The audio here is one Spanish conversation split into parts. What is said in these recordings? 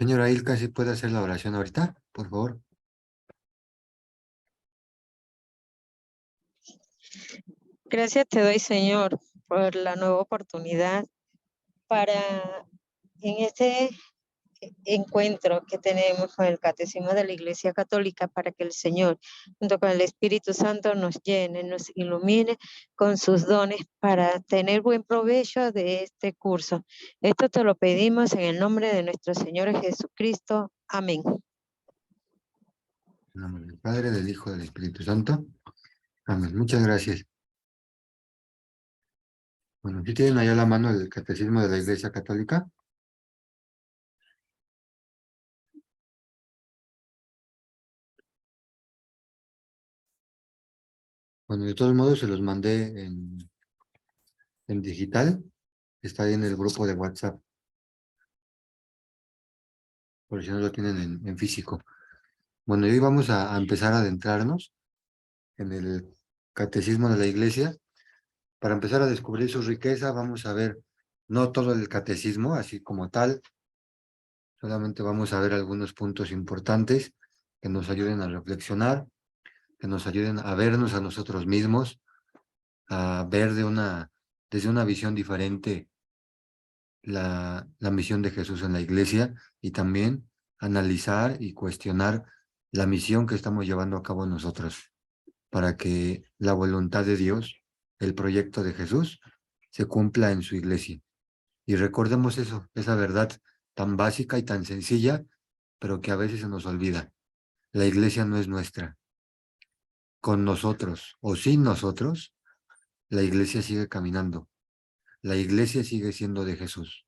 Señora Ilka, ¿sí puede hacer la oración ahorita, por favor? Gracias te doy, Señor, por la nueva oportunidad para en este encuentro que tenemos con el Catecismo de la Iglesia Católica, para que el Señor, junto con el Espíritu Santo, nos llene, nos ilumine con sus dones para tener buen provecho de este curso. Esto te lo pedimos en el nombre de nuestro Señor Jesucristo. Amén. En nombre del Padre, del Hijo, del Espíritu Santo. Amén. Muchas gracias. Bueno, ¿sí tienen allá a la mano el Catecismo de la Iglesia Católica? Bueno, de todos modos se los mandé en digital. Está ahí en el grupo de WhatsApp, por si no lo tienen en físico. Bueno, y hoy vamos a empezar a adentrarnos en el Catecismo de la Iglesia. Para empezar a descubrir su riqueza, vamos a ver no todo el catecismo, así como tal, solamente vamos a ver algunos puntos importantes que nos ayuden a reflexionar, que nos ayuden a vernos a nosotros mismos, a ver desde una visión diferente la misión de Jesús en la iglesia y también analizar y cuestionar la misión que estamos llevando a cabo nosotros para que la voluntad de Dios, el proyecto de Jesús, se cumpla en su iglesia. Y recordemos eso, esa verdad tan básica y tan sencilla, pero que a veces se nos olvida. La iglesia no es nuestra. Con nosotros o sin nosotros, la iglesia sigue caminando. La iglesia sigue siendo de Jesús.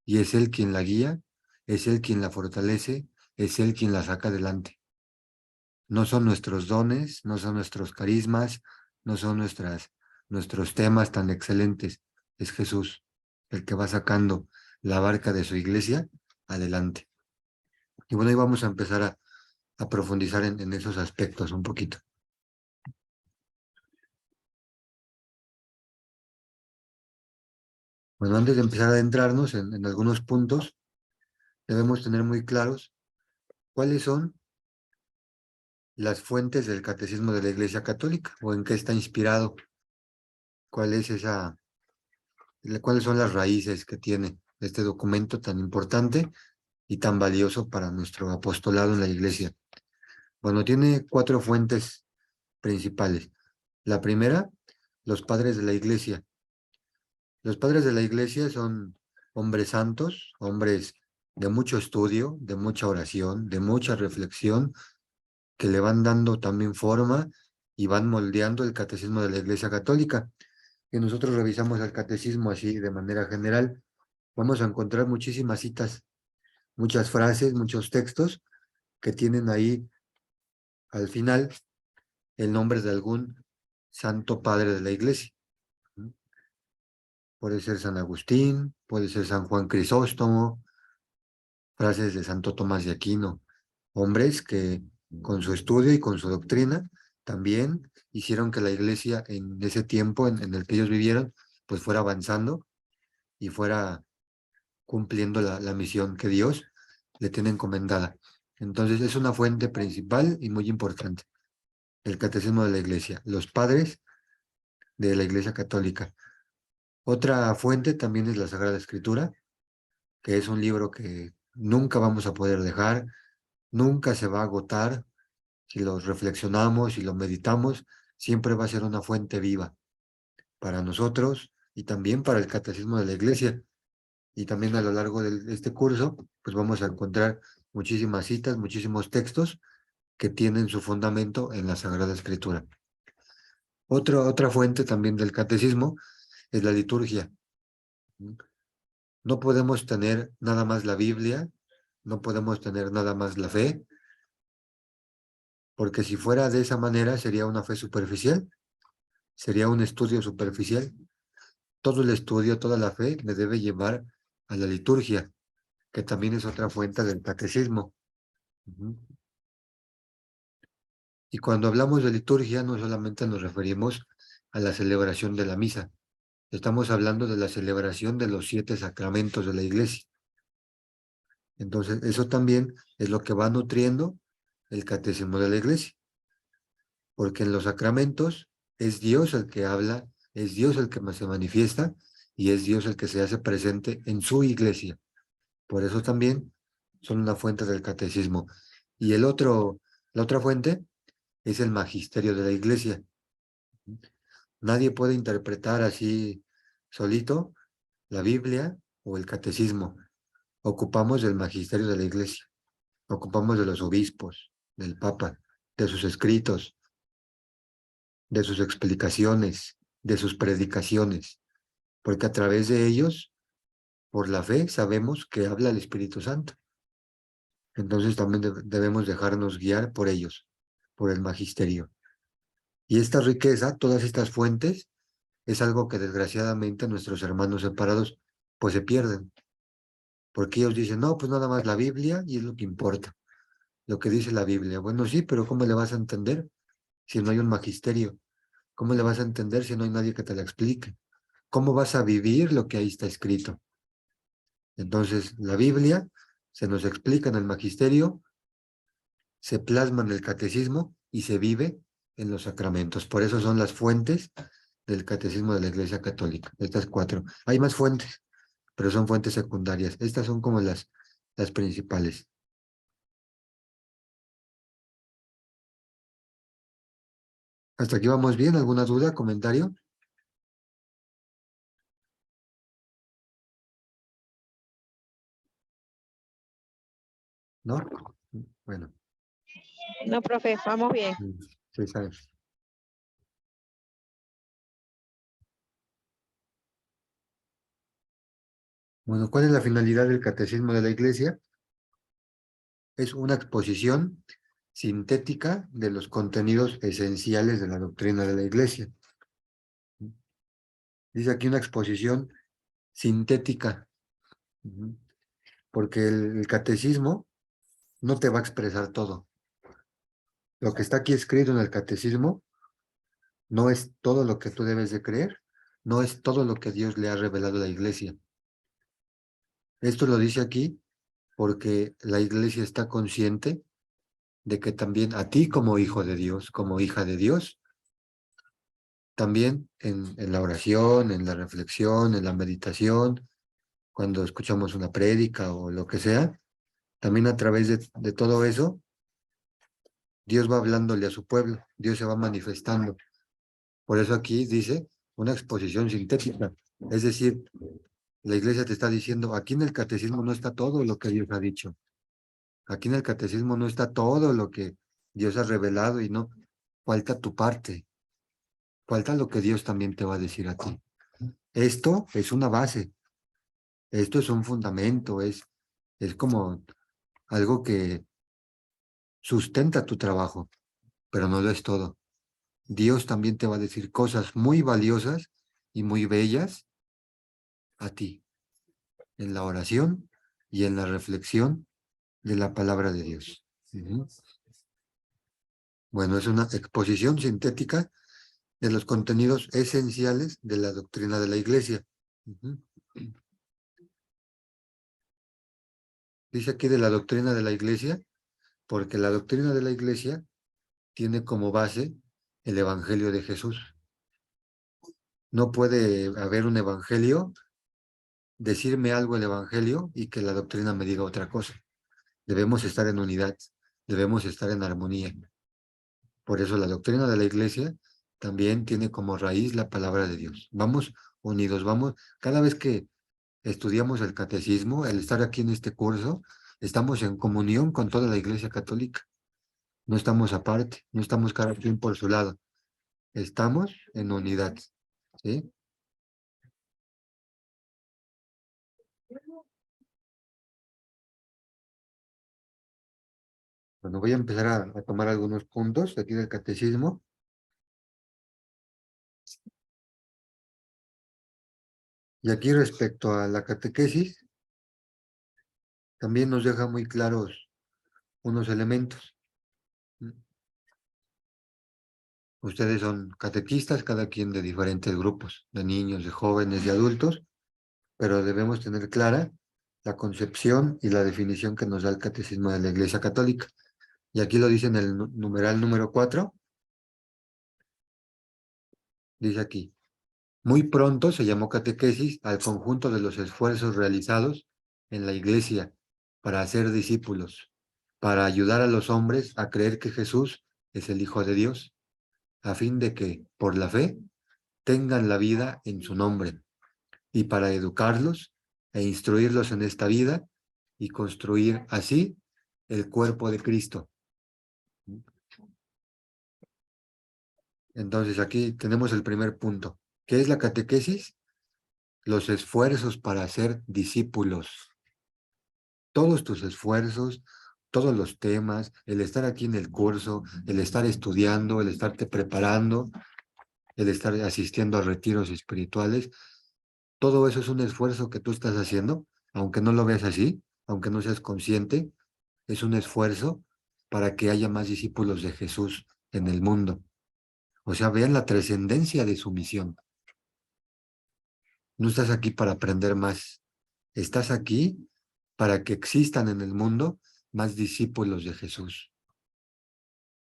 Y es Él quien la guía, es Él quien la fortalece, es Él quien la saca adelante. No son nuestros dones, no son nuestros carismas, no son nuestros temas tan excelentes. Es Jesús el que va sacando la barca de su iglesia adelante. Y bueno, ahí vamos a empezar a profundizar en esos aspectos un poquito. Bueno, antes de empezar a adentrarnos en algunos puntos, debemos tener muy claros cuáles son las fuentes del catecismo de la Iglesia Católica o en qué está inspirado, cuál es cuáles son las raíces que tiene este documento tan importante y tan valioso para nuestro apostolado en la Iglesia. Bueno, tiene 4 fuentes principales. La primera, los padres de la Iglesia. Los padres de la Iglesia son hombres santos, hombres de mucho estudio, de mucha oración, de mucha reflexión, que le van dando también forma y van moldeando el catecismo de la Iglesia Católica. Y nosotros revisamos el catecismo así de manera general, vamos a encontrar muchísimas citas, muchas frases, muchos textos que tienen ahí al final el nombre de algún santo padre de la Iglesia. Puede ser San Agustín, puede ser San Juan Crisóstomo, frases de Santo Tomás de Aquino, hombres que con su estudio y con su doctrina también hicieron que la iglesia en ese tiempo en el que ellos vivieron, pues fuera avanzando y fuera cumpliendo la misión que Dios le tiene encomendada. Entonces es una fuente principal y muy importante, el catecismo de la iglesia, los padres de la iglesia católica. Otra fuente también es la Sagrada Escritura, que es un libro que nunca vamos a poder dejar, nunca se va a agotar. Si lo reflexionamos y lo meditamos, siempre va a ser una fuente viva para nosotros y también para el catecismo de la iglesia. Y también a lo largo de este curso, pues vamos a encontrar muchísimas citas, muchísimos textos que tienen su fundamento en la Sagrada Escritura. Otra fuente también del catecismo es la liturgia. No podemos tener nada más la Biblia, no podemos tener nada más la fe, porque si fuera de esa manera sería una fe superficial, sería un estudio superficial. Todo el estudio, toda la fe me debe llevar a la liturgia, que también es otra fuente del catecismo. Y cuando hablamos de liturgia, no solamente nos referimos a la celebración de la misa, estamos hablando de la celebración de los 7 sacramentos de la iglesia. Entonces, eso también es lo que va nutriendo el catecismo de la iglesia, porque en los sacramentos es Dios el que habla, es Dios el que se manifiesta y es Dios el que se hace presente en su iglesia. Por eso también son una fuente del catecismo. Y la otra fuente es el magisterio de la iglesia. Nadie puede interpretar así solito la Biblia o el catecismo. Ocupamos del magisterio de la iglesia, ocupamos de los obispos, del papa, de sus escritos, de sus explicaciones, de sus predicaciones, porque a través de ellos, por la fe, sabemos que habla el Espíritu Santo. Entonces también debemos dejarnos guiar por ellos, por el magisterio. Y esta riqueza, todas estas fuentes, es algo que desgraciadamente nuestros hermanos separados pues se pierden, porque ellos dicen, no, pues nada más la Biblia y es lo que importa, lo que dice la Biblia. Bueno, sí, pero ¿cómo le vas a entender si no hay un magisterio? ¿Cómo le vas a entender si no hay nadie que te la explique? ¿Cómo vas a vivir lo que ahí está escrito? Entonces, la Biblia se nos explica en el magisterio, se plasma en el catecismo y se vive en los sacramentos. Por eso son las fuentes del catecismo de la Iglesia Católica, estas cuatro. Hay más fuentes, pero son fuentes secundarias. Estas son como las principales. ¿Hasta aquí vamos bien? ¿Alguna duda, comentario? ¿No? Bueno, No, profe, vamos bien. sí, sabes. Bueno, ¿cuál es la finalidad del catecismo de la Iglesia? Es una exposición sintética de los contenidos esenciales de la doctrina de la Iglesia. Dice aquí una exposición sintética, porque el catecismo no te va a expresar todo. Lo que está aquí escrito en el catecismo no es todo lo que tú debes de creer, no es todo lo que Dios le ha revelado a la Iglesia. Esto lo dice aquí porque la Iglesia está consciente de que también a ti como hijo de Dios, como hija de Dios, también en la oración, en la reflexión, en la meditación, cuando escuchamos una prédica o lo que sea, también a través de todo eso, Dios va hablándole a su pueblo, Dios se va manifestando. Por eso aquí dice una exposición sintética. Es decir, la iglesia te está diciendo, aquí en el catecismo no está todo lo que Dios ha dicho. Aquí en el catecismo no está todo lo que Dios ha revelado y no, falta tu parte, falta lo que Dios también te va a decir a ti. Esto es una base, esto es un fundamento, es como algo que sustenta tu trabajo, pero no lo es todo. Dios también te va a decir cosas muy valiosas y muy bellas a ti, en la oración y en la reflexión de la palabra de Dios. Bueno, es una exposición sintética de los contenidos esenciales de la doctrina de la Iglesia. Dice aquí de la doctrina de la Iglesia, porque la doctrina de la Iglesia tiene como base el Evangelio de Jesús. No puede haber un Evangelio, decirme algo el Evangelio y que la doctrina me diga otra cosa. Debemos estar en unidad, debemos estar en armonía. Por eso la doctrina de la Iglesia también tiene como raíz la palabra de Dios. Vamos unidos, vamos, cada vez que estudiamos el catecismo, el estar aquí en este curso, estamos en comunión con toda la Iglesia Católica. No estamos aparte, no estamos cada quien por su lado. Estamos en unidad. ¿Sí? Bueno, voy a empezar a tomar algunos puntos aquí del catecismo. Y aquí respecto a la catequesis, también nos deja muy claros unos elementos. Ustedes son catequistas, cada quien de diferentes grupos, de niños, de jóvenes, de adultos, pero debemos tener clara la concepción y la definición que nos da el Catecismo de la Iglesia Católica. Y aquí lo dice en el numeral número 4, dice aquí, muy pronto se llamó catequesis al conjunto de los esfuerzos realizados en la Iglesia para hacer discípulos, para ayudar a los hombres a creer que Jesús es el Hijo de Dios, a fin de que, por la fe, tengan la vida en su nombre, y para educarlos e instruirlos en esta vida y construir así el cuerpo de Cristo. Entonces aquí tenemos el primer punto. ¿Qué es la catequesis? Los esfuerzos para ser discípulos. Todos tus esfuerzos, todos los temas, el estar aquí en el curso, el estar estudiando, el estarte preparando, el estar asistiendo a retiros espirituales, todo eso es un esfuerzo que tú estás haciendo, aunque no lo veas así, aunque no seas consciente, es un esfuerzo para que haya más discípulos de Jesús en el mundo. O sea, vean la trascendencia de su misión. No estás aquí para aprender más, estás aquí para que existan en el mundo más discípulos de Jesús.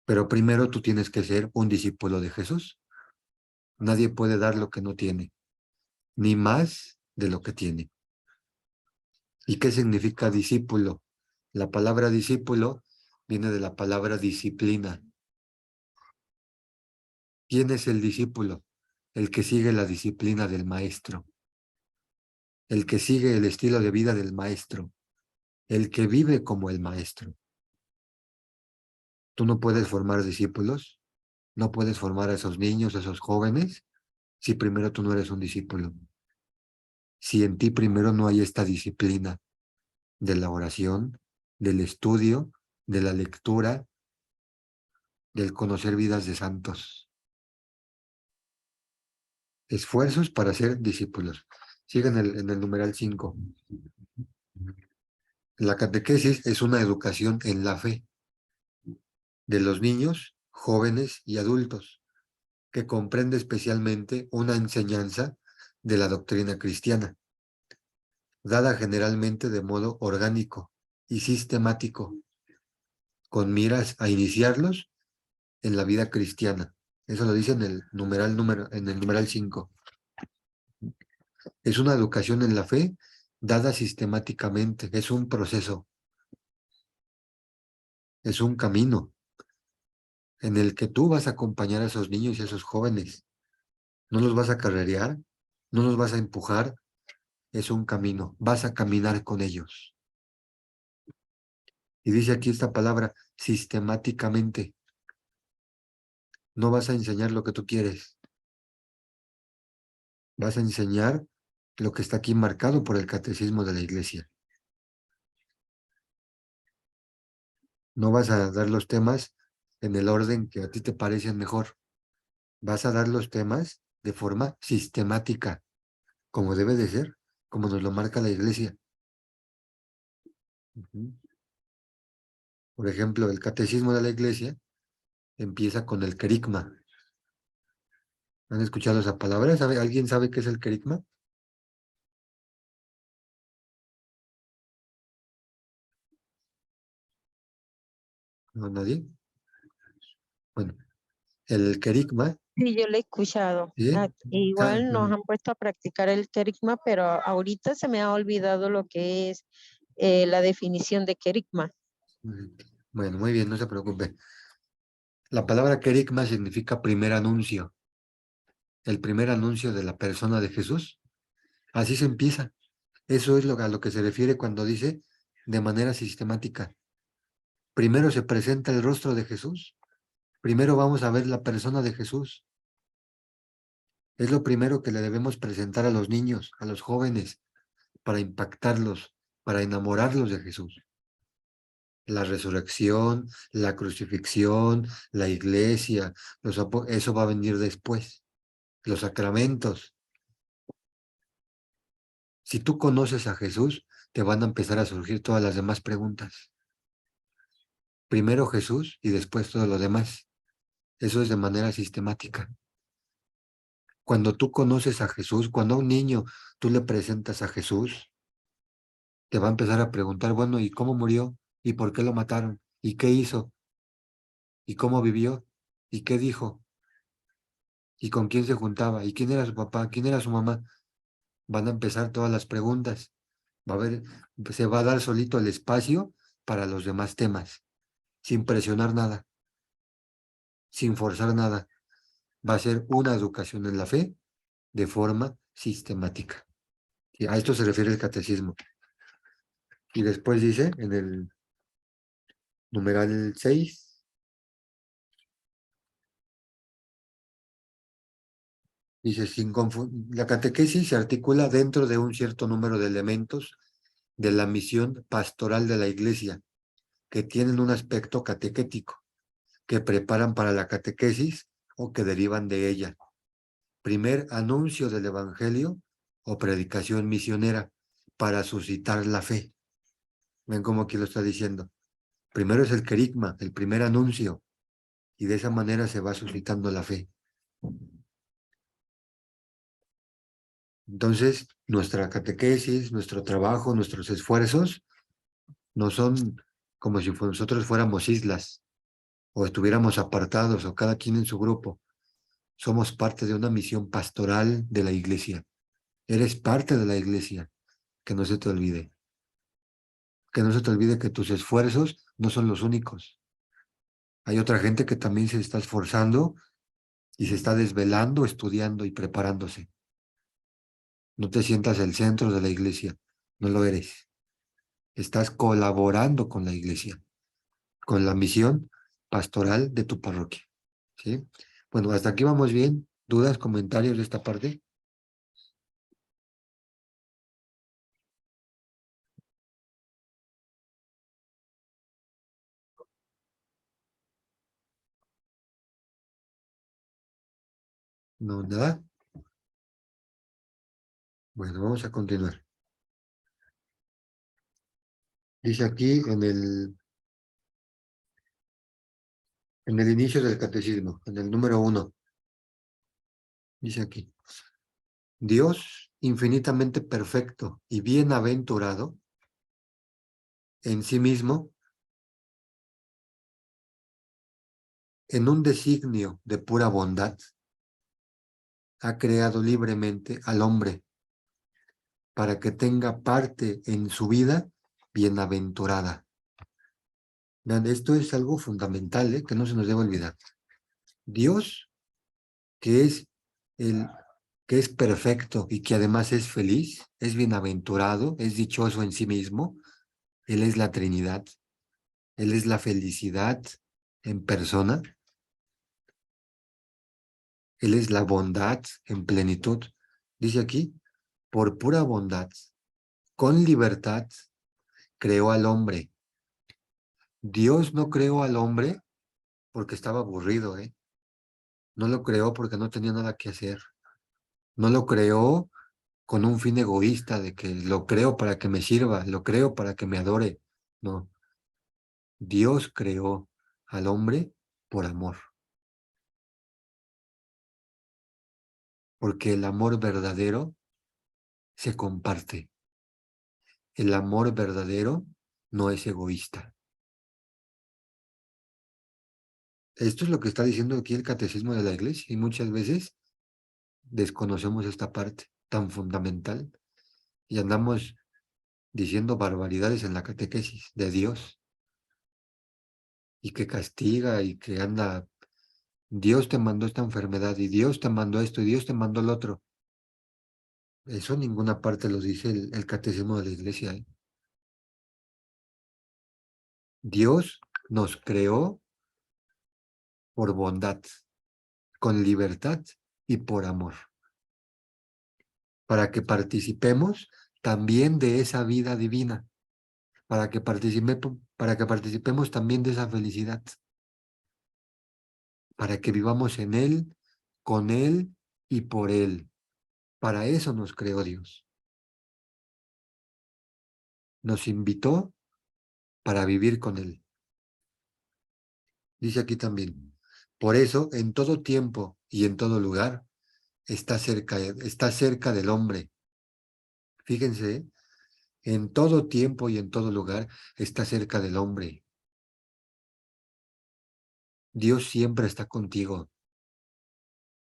Pero primero tú tienes que ser un discípulo de Jesús. Nadie puede dar lo que no tiene, ni más de lo que tiene. ¿Y qué significa discípulo? La palabra discípulo viene de la palabra disciplina. ¿Quién es el discípulo? El que sigue la disciplina del maestro, el que sigue el estilo de vida del maestro, el que vive como el maestro. Tú no puedes formar discípulos, no puedes formar a esos niños, a esos jóvenes, si primero tú no eres un discípulo. Si en ti primero no hay esta disciplina de la oración, del estudio, de la lectura, del conocer vidas de santos. Esfuerzos para ser discípulos. Sigue en el numeral 5. La catequesis es una educación en la fe de los niños, jóvenes y adultos, que comprende especialmente una enseñanza de la doctrina cristiana, dada generalmente de modo orgánico y sistemático, con miras a iniciarlos en la vida cristiana. Eso lo dice en el numeral 5. Es una educación en la fe dada sistemáticamente, es un proceso, es un camino en el que tú vas a acompañar a esos niños y a esos jóvenes. No los vas a carrerear, no los vas a empujar, es un camino, vas a caminar con ellos. Y dice aquí esta palabra, sistemáticamente. No vas a enseñar lo que tú quieres, vas a enseñar lo que está aquí marcado por el catecismo de la iglesia. No vas a dar los temas en el orden que a ti te parecen mejor. Vas a dar los temas de forma sistemática, como debe de ser, como nos lo marca la iglesia. Por ejemplo, el catecismo de la iglesia empieza con el querigma. ¿Han escuchado esa palabra? ¿Alguien sabe qué es el querigma? ¿No, nadie? Bueno, el querigma, Sí, yo lo he escuchado. ¿sí? Igual nos han puesto a practicar el querigma, pero ahorita se me ha olvidado lo que es la definición de querigma. Bueno, muy bien, no se preocupe. La palabra querigma significa primer anuncio, el primer anuncio de la persona de Jesús. Así se empieza. Eso es a lo que se refiere cuando dice de manera sistemática. Primero se presenta el rostro de Jesús. Primero vamos a ver la persona de Jesús. Es lo primero que le debemos presentar a los niños, a los jóvenes, para impactarlos, para enamorarlos de Jesús. La resurrección, la crucifixión, la iglesia, eso va a venir después. Los sacramentos. Si tú conoces a Jesús, te van a empezar a surgir todas las demás preguntas. Primero Jesús y después todo lo demás. Eso es de manera sistemática. Cuando tú conoces a Jesús, cuando a un niño tú le presentas a Jesús, te va a empezar a preguntar, bueno, ¿y cómo murió? ¿Y por qué lo mataron? ¿Y qué hizo? ¿Y cómo vivió? ¿Y qué dijo? ¿Y con quién se juntaba? ¿Y quién era su papá? ¿Quién era su mamá? Van a empezar todas las preguntas. Va a haber, se va a dar solito el espacio para los demás temas, sin presionar nada, sin forzar nada. Va a ser una educación en la fe de forma sistemática. Y a esto se refiere el catecismo. Y después dice, en el numeral 6, dice, la catequesis se articula dentro de un cierto número de elementos de la misión pastoral de la Iglesia, que tienen un aspecto catequético, que preparan para la catequesis o que derivan de ella. Primer, anuncio del Evangelio o predicación misionera para suscitar la fe. Ven cómo aquí lo está diciendo. Primero es el querigma, el primer anuncio, y de esa manera se va suscitando la fe. Entonces, nuestra catequesis, nuestro trabajo, nuestros esfuerzos no son como si nosotros fuéramos islas o estuviéramos apartados o cada quien en su grupo. Somos parte de una misión pastoral de la iglesia. Eres parte de la iglesia, que no se te olvide. Que no se te olvide que tus esfuerzos no son los únicos. Hay otra gente que también se está esforzando y se está desvelando, estudiando y preparándose. No te sientas el centro de la iglesia, no lo eres. Estás colaborando con la iglesia, con la misión pastoral de tu parroquia. ¿Sí? Bueno, hasta aquí vamos bien. ¿Dudas, comentarios de esta parte? No, nada. Bueno, vamos a continuar. Dice aquí en el inicio del catecismo, en el número 1, dice aquí, Dios infinitamente perfecto y bienaventurado en sí mismo, en un designio de pura bondad, ha creado libremente al hombre para que tenga parte en su vida bienaventurada. Vean, esto es algo fundamental, que no se nos debe olvidar. Dios, que es el que es perfecto y que además es feliz, es bienaventurado, es dichoso en sí mismo, Él es la Trinidad, Él es la felicidad en persona, Él es la bondad en plenitud. Dice aquí, por pura bondad, con libertad, creó al hombre. Dios no creó al hombre porque estaba aburrido, ¿eh? No lo creó porque no tenía nada que hacer. No lo creó con un fin egoísta de que lo creo para que me sirva, lo creo para que me adore. No, Dios creó al hombre por amor, porque el amor verdadero se comparte. El amor verdadero no es egoísta. Esto es lo que está diciendo aquí el catecismo de la iglesia y muchas veces desconocemos esta parte tan fundamental y andamos diciendo barbaridades en la catequesis de Dios y que castiga y que anda, Dios te mandó esta enfermedad y Dios te mandó esto y Dios te mandó el otro. Eso en ninguna parte lo dice el catecismo de la iglesia, ¿eh? Dios nos creó por bondad, con libertad y por amor, para que participemos también de esa vida divina, para que participemos también de esa felicidad, para que vivamos en Él, con Él y por Él. Para eso nos creó Dios. Nos invitó para vivir con Él. Dice aquí también, por eso en todo tiempo y en todo lugar está cerca del hombre. Fíjense, en todo tiempo y en todo lugar está cerca del hombre. Dios siempre está contigo.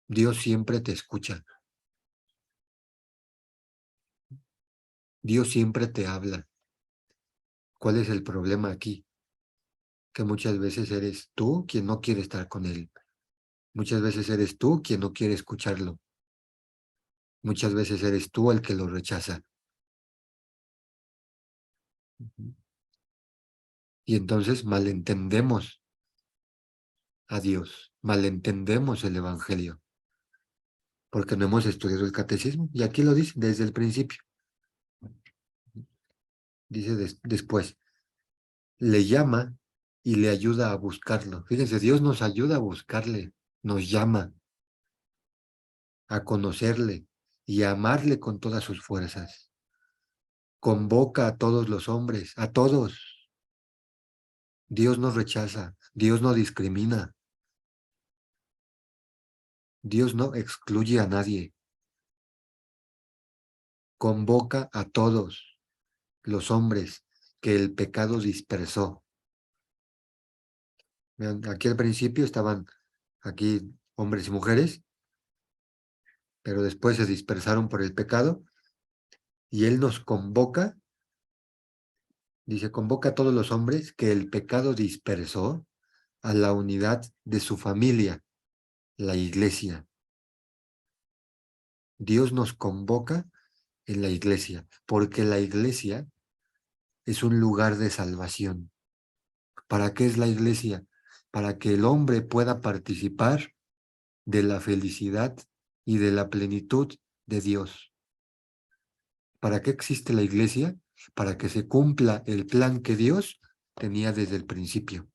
Dios siempre te escucha. Dios siempre te habla. ¿Cuál es el problema aquí? Que muchas veces eres tú quien no quiere estar con Él. Muchas veces eres tú quien no quiere escucharlo. Muchas veces eres tú el que lo rechaza. Y entonces malentendemos a Dios, malentendemos el Evangelio, porque no hemos estudiado el catecismo. Y aquí lo dice desde el principio. Dice después, le llama y le ayuda a buscarlo. Fíjense, Dios nos ayuda a buscarle, nos llama a conocerle y a amarle con todas sus fuerzas. Convoca a todos los hombres, a todos. Dios no rechaza, Dios no discrimina, Dios no excluye a nadie. Convoca a todos los hombres que el pecado dispersó. Vean, aquí al principio estaban aquí hombres y mujeres, pero después se dispersaron por el pecado y Él nos convoca, dice, convoca a todos los hombres que el pecado dispersó a la unidad de su familia, la iglesia. Dios nos convoca en la iglesia, porque la iglesia es un lugar de salvación. ¿Para qué es la iglesia? Para que el hombre pueda participar de la felicidad y de la plenitud de Dios. ¿Para qué existe la iglesia? Para que se cumpla el plan que Dios tenía desde el principio.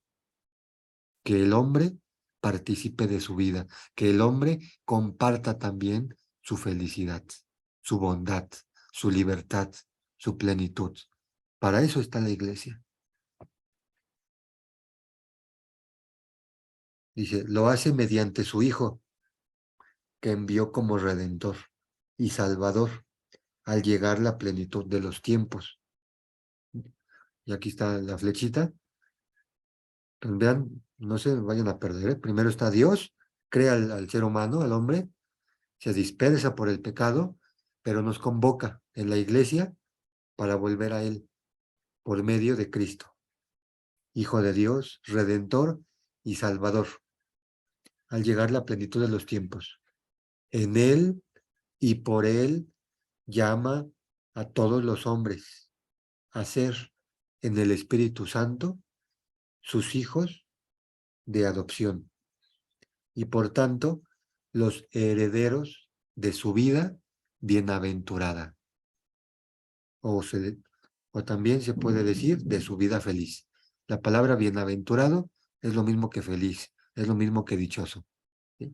Que el hombre participe de su vida, que el hombre comparta también su felicidad, su bondad, su libertad, su plenitud. Para eso está la iglesia. Dice, lo hace mediante su Hijo, que envió como Redentor y Salvador al llegar la plenitud de los tiempos. Y aquí está la flechita. Pues vean, no se vayan a perder, ¿eh? Primero está Dios, crea al ser humano, al hombre, se dispersa por el pecado, pero nos convoca en la iglesia para volver a Él por medio de Cristo, Hijo de Dios, Redentor y Salvador, al llegar la plenitud de los tiempos. En Él y por Él llama a todos los hombres a ser en el Espíritu Santo sus hijos de adopción y por tanto los herederos de su vida bienaventurada. O también se puede decir de su vida feliz. La palabra bienaventurado es lo mismo que feliz, es lo mismo que dichoso. ¿Sí?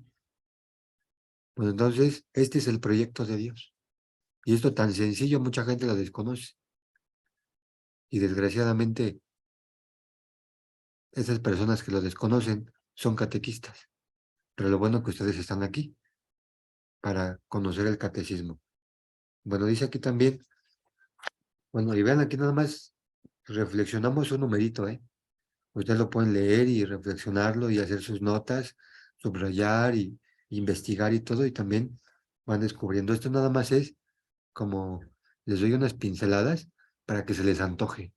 Pues entonces, este es el proyecto de Dios. Y esto tan sencillo, mucha gente lo desconoce. Y desgraciadamente, esas personas que lo desconocen son catequistas. Pero lo bueno es que ustedes están aquí para conocer el catecismo. Bueno, dice aquí también, bueno, y vean aquí nada más, reflexionamos un numerito, ¿eh? Ustedes lo pueden leer y reflexionarlo y hacer sus notas, subrayar y investigar y todo, y también van descubriendo. Esto nada más es como les doy unas pinceladas para que se les antoje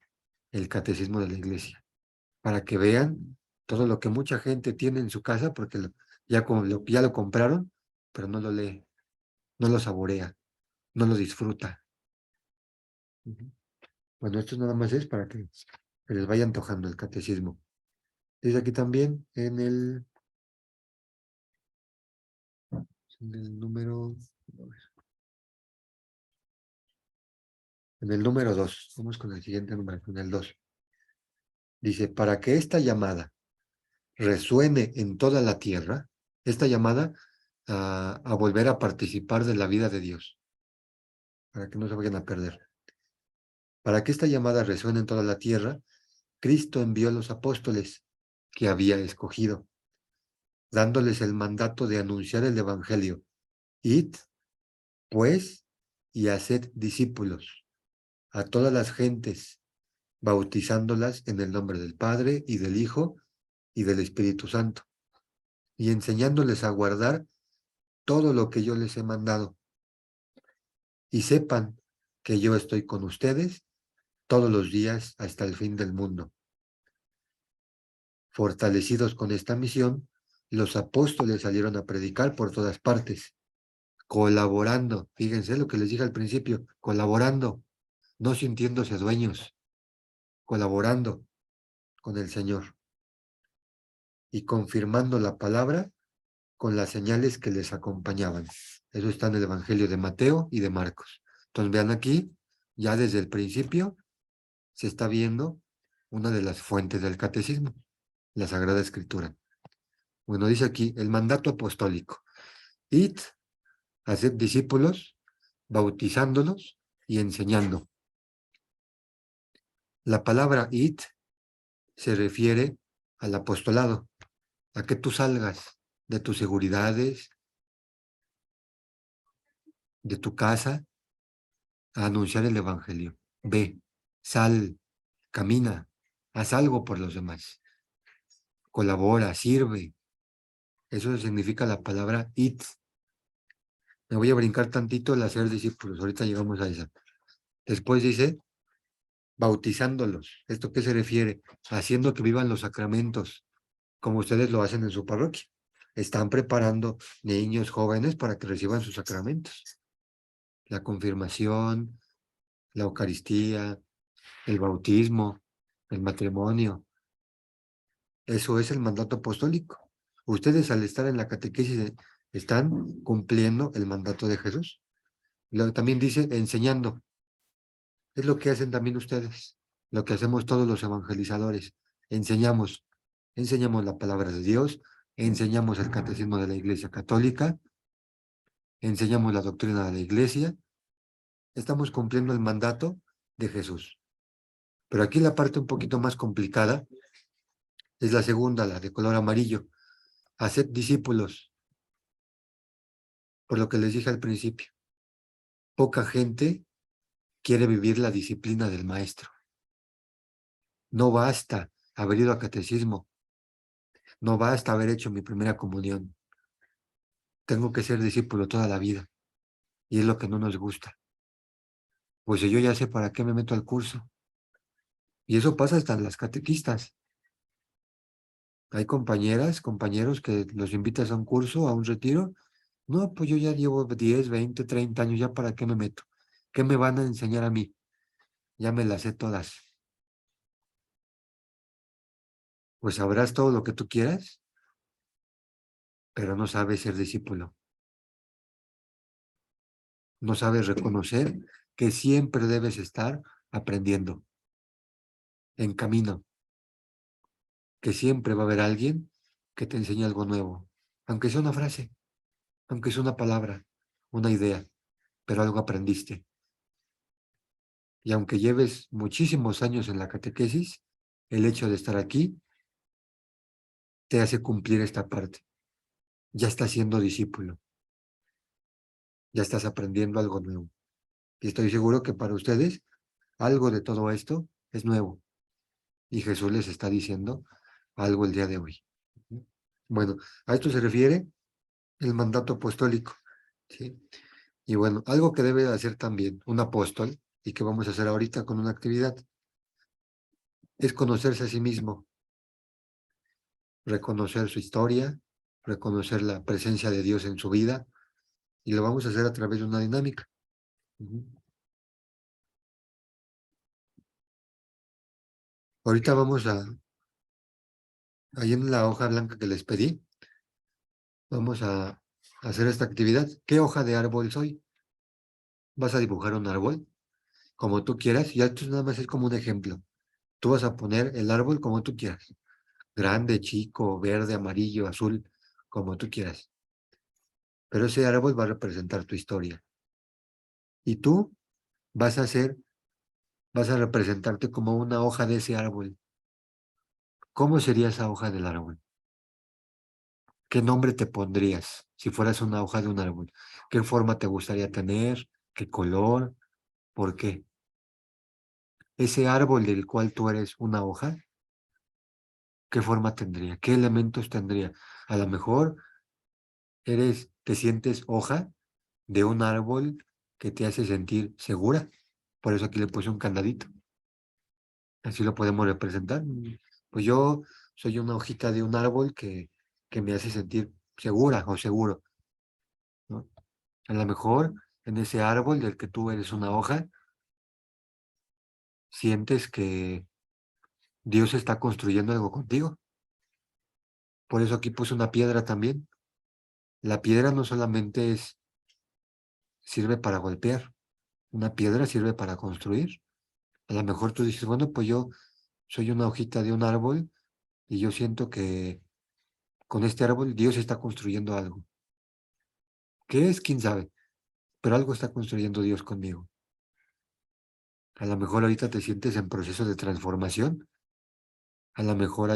el catecismo de la iglesia, para que vean todo lo que mucha gente tiene en su casa, porque ya lo compraron, pero no lo lee, no lo saborea, no lo disfruta. Ujú. Bueno, esto nada más es para que se les vaya antojando el catecismo. Dice aquí también en el número, en el número 2, vamos con el siguiente número, en el 2. Dice, para que esta llamada resuene en toda la tierra, esta llamada a volver a participar de la vida de Dios, para que no se vayan a perder. Para que esta llamada resuene en toda la tierra, Cristo envió a los apóstoles que había escogido, dándoles el mandato de anunciar el Evangelio. Id, pues, y haced discípulos a todas las gentes, bautizándolas en el nombre del Padre y del Hijo y del Espíritu Santo, y enseñándoles a guardar todo lo que yo les he mandado. Y sepan que yo estoy con ustedes todos los días hasta el fin del mundo. Fortalecidos con esta misión, los apóstoles salieron a predicar por todas partes, colaborando, fíjense lo que les dije al principio, colaborando, no sintiéndose dueños, colaborando con el Señor y confirmando la palabra con las señales que les acompañaban. Eso está en el Evangelio de Mateo y de Marcos. Entonces vean aquí, ya desde el principio se está viendo una de las fuentes del catecismo, la Sagrada Escritura. Bueno, dice aquí el mandato apostólico. Id, haced discípulos, bautizándolos y enseñando. La palabra id se refiere al apostolado, a que tú salgas de tus seguridades, de tu casa, a anunciar el Evangelio. Ve, sal, camina, haz algo por los demás. Colabora, sirve. Eso significa la palabra id. Me voy a brincar tantito el hacer discípulos. Ahorita llegamos a esa. Después dice, bautizándolos. ¿Esto qué se refiere? Haciendo que vivan los sacramentos, como ustedes lo hacen en su parroquia. Están preparando niños jóvenes para que reciban sus sacramentos. La confirmación, la Eucaristía, el bautismo, el matrimonio. Eso es el mandato apostólico. Ustedes al estar en la catequesis están cumpliendo el mandato de Jesús. Luego también dice enseñando. Es lo que hacen también ustedes, lo que hacemos todos los evangelizadores. Enseñamos, enseñamos la palabra de Dios, enseñamos el catecismo de la Iglesia Católica, enseñamos la doctrina de la Iglesia, estamos cumpliendo el mandato de Jesús. Pero aquí la parte un poquito más complicada es la segunda, la de color amarillo. Haced discípulos, por lo que les dije al principio. Poca gente quiere vivir la disciplina del maestro. No basta haber ido a catecismo, no basta haber hecho mi primera comunión. Tengo que ser discípulo toda la vida. Y es lo que no nos gusta. Pues yo ya sé para qué me meto al curso. Y eso pasa hasta en las catequistas. Hay compañeras, compañeros que los invitas a un curso, a un retiro. No, pues yo ya llevo 10, 20, 30 años, ¿ya para qué me meto? ¿Qué me van a enseñar a mí? Ya me las sé todas. Pues sabrás todo lo que tú quieras, pero no sabes ser discípulo. No sabes reconocer que siempre debes estar aprendiendo, en camino, que siempre va a haber alguien que te enseñe algo nuevo, aunque sea una frase, aunque sea una palabra, una idea, pero algo aprendiste. Y aunque lleves muchísimos años en la catequesis, el hecho de estar aquí te hace cumplir esta parte. Ya estás siendo discípulo, ya estás aprendiendo algo nuevo. Y estoy seguro que para ustedes algo de todo esto es nuevo. Y Jesús les está diciendo algo el día de hoy. Bueno, a esto se refiere el mandato apostólico, ¿sí? Y bueno, algo que debe hacer también un apóstol, y que vamos a hacer ahorita con una actividad, es conocerse a sí mismo, reconocer su historia, reconocer la presencia de Dios en su vida, y lo vamos a hacer a través de una dinámica. Ahorita vamos ahí en la hoja blanca que les pedí, vamos a hacer esta actividad. ¿Qué hoja de árbol soy? Vas a dibujar un árbol, como tú quieras, y esto nada más es como un ejemplo. Tú vas a poner el árbol como tú quieras, grande, chico, verde, amarillo, azul, como tú quieras. Pero ese árbol va a representar tu historia. Y tú vas a vas a representarte como una hoja de ese árbol. ¿Cómo sería esa hoja del árbol? ¿Qué nombre te pondrías si fueras una hoja de un árbol? ¿Qué forma te gustaría tener? ¿Qué color? ¿Por qué? ese árbol del cual tú eres una hoja, ¿qué forma tendría? ¿Qué elementos tendría? A lo mejor te sientes hoja de un árbol que te hace sentir segura. Por eso aquí le puse un candadito. Así lo podemos representar. Pues yo soy una hojita de un árbol que me hace sentir segura o seguro, ¿no? A lo mejor en ese árbol del que tú eres una hoja, sientes que Dios está construyendo algo contigo. Por eso aquí puse una piedra también. La piedra no solamente sirve para golpear, una piedra sirve para construir. A lo mejor tú dices, bueno, pues yo soy una hojita de un árbol y yo siento que con este árbol Dios está construyendo algo. ¿Qué es? ¿Quién sabe? Pero algo está construyendo Dios conmigo. A lo mejor ahorita te sientes en proceso de transformación. A lo mejor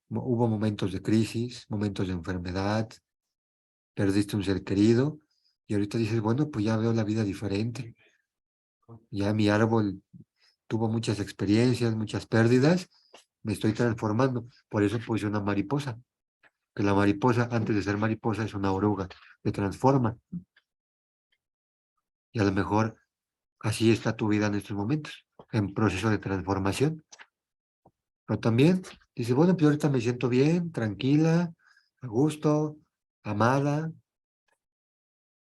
hubo momentos de crisis, momentos de enfermedad, perdiste un ser querido y ahorita dices, bueno, pues ya veo la vida diferente. Ya mi árbol tuvo muchas experiencias, muchas pérdidas, me estoy transformando. Por eso puse una mariposa, que la mariposa, antes de ser mariposa, es una oruga, se transforma. Y a lo mejor así está tu vida en estos momentos, en proceso de transformación. Pero también dice, bueno, pues ahorita me siento bien, tranquila, a gusto, amada.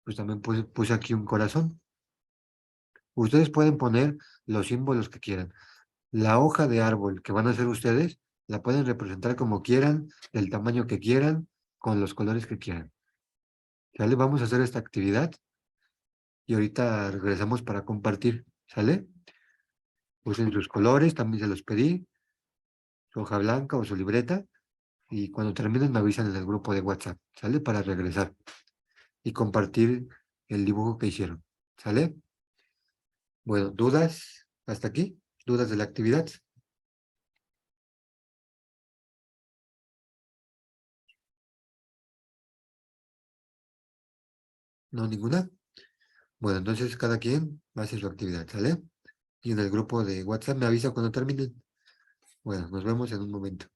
Pues también puse aquí un corazón. Ustedes pueden poner los símbolos que quieran. La hoja de árbol que van a hacer ustedes, la pueden representar como quieran, del tamaño que quieran, con los colores que quieran. ¿Sale? Vamos a hacer esta actividad y ahorita regresamos para compartir. ¿Sale? Usen sus colores, también se los pedí, su hoja blanca o su libreta, y cuando terminen me avisan en el grupo de WhatsApp. ¿Sale? Para regresar y compartir el dibujo que hicieron. ¿Sale? Bueno, ¿dudas hasta aquí? ¿Dudas de la actividad? ¿No, ninguna? Bueno, entonces cada quien hace su actividad, ¿sale? Y en el grupo de WhatsApp me avisa cuando terminen. Bueno, nos vemos en un momento.